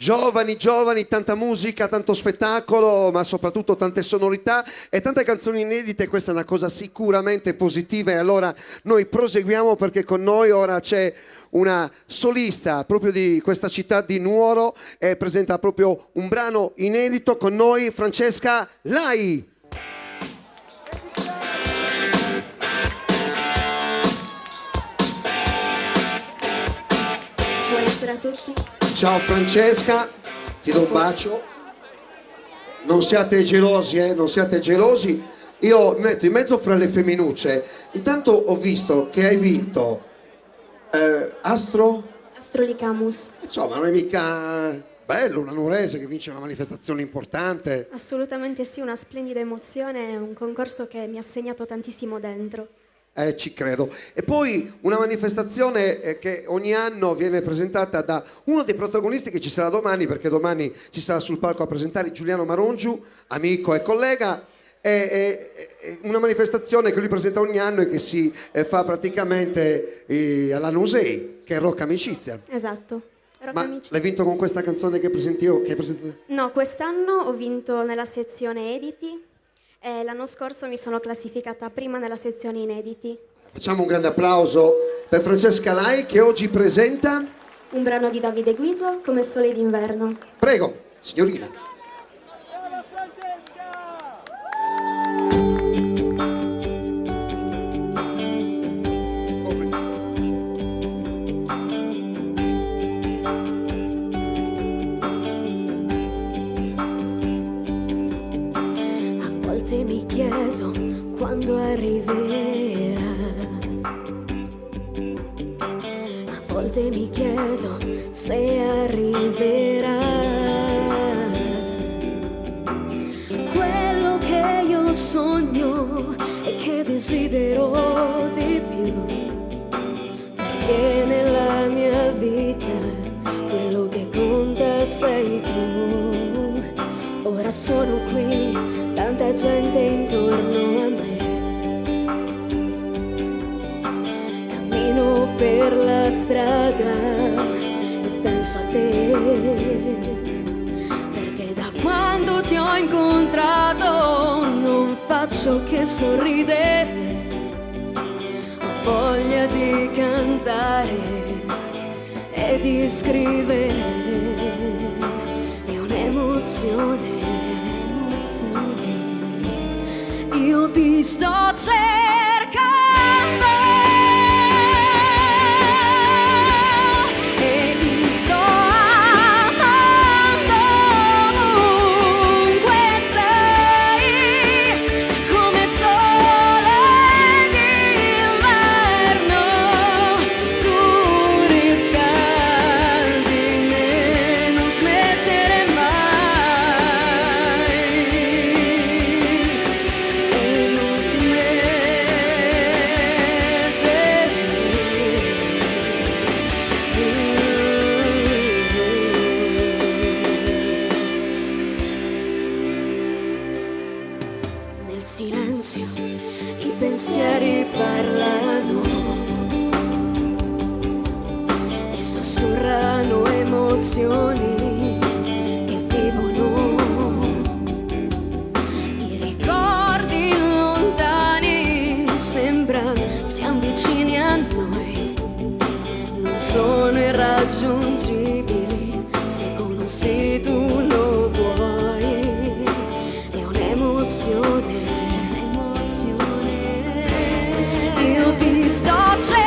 giovani, giovani, tanta musica, tanto spettacolo, ma soprattutto tante sonorità e tante canzoni inedite. Questa è una cosa sicuramente positiva e allora noi proseguiamo perché con noi ora c'è una solista proprio di questa città di Nuoro e presenta proprio un brano inedito con noi, Francesca Lai. Buonasera a tutti. Ciao Francesca, ti do un bacio. Non siate gelosi, non siate gelosi. Io mi metto in mezzo fra le femminucce. Intanto ho visto che hai vinto Astrolicamus. Insomma, non è mica bello una nuorese che vince una manifestazione importante. Assolutamente sì, una splendida emozione, è un concorso che mi ha segnato tantissimo dentro. Ci credo. E poi una manifestazione che ogni anno viene presentata da uno dei protagonisti che ci sarà domani, perché domani ci sarà sul palco a presentare Giuliano Marongiu, amico e collega. È una manifestazione che lui presenta ogni anno e che si fa praticamente alla Nusei, che è Rock Amicizia. Esatto. Ma l'hai vinto con questa canzone che presenti io? No, quest'anno ho vinto nella sezione editi. L'anno scorso mi sono classificata prima nella sezione inediti. Facciamo un grande applauso per Francesca Lai che oggi presenta un brano di Davide Guiso, Come sole d'inverno. Prego, signorina. Mi chiedo quando arriverà, a volte mi chiedo se arriverà quello che io sogno e che desidero di più, perché nella mia vita quello che conta sei tu. Ora sono qui, tanta gente intorno a me, cammino per la strada e penso a te, perché da quando ti ho incontrato non faccio che sorridere, ho voglia di cantare e di scrivere, è un'emozione. Io ti sto cercando e ti sto amando ovunque sei, come sole d'inverno, tu riscaldi me, non smettere silenzio, i pensieri parlano e sussurrano emozioni che vivono, i ricordi lontani sembra siamo vicini a noi, non sono irraggiungibili se conosci tu lo vuoi, è un'emozione. Io ti sto cercando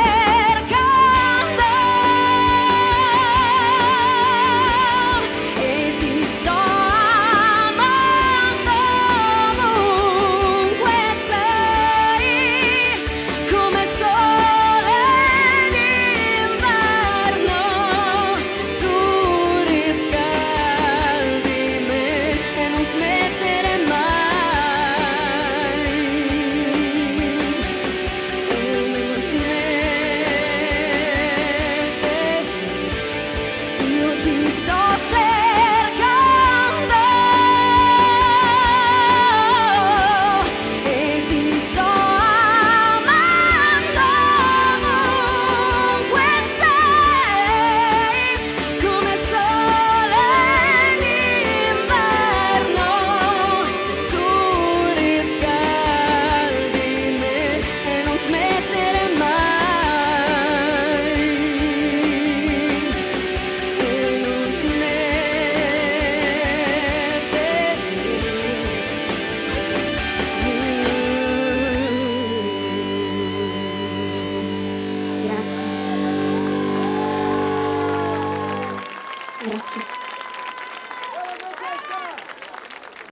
e ti sto amando ovunque sei, come sole d'inverno, tu riscaldi Grazie.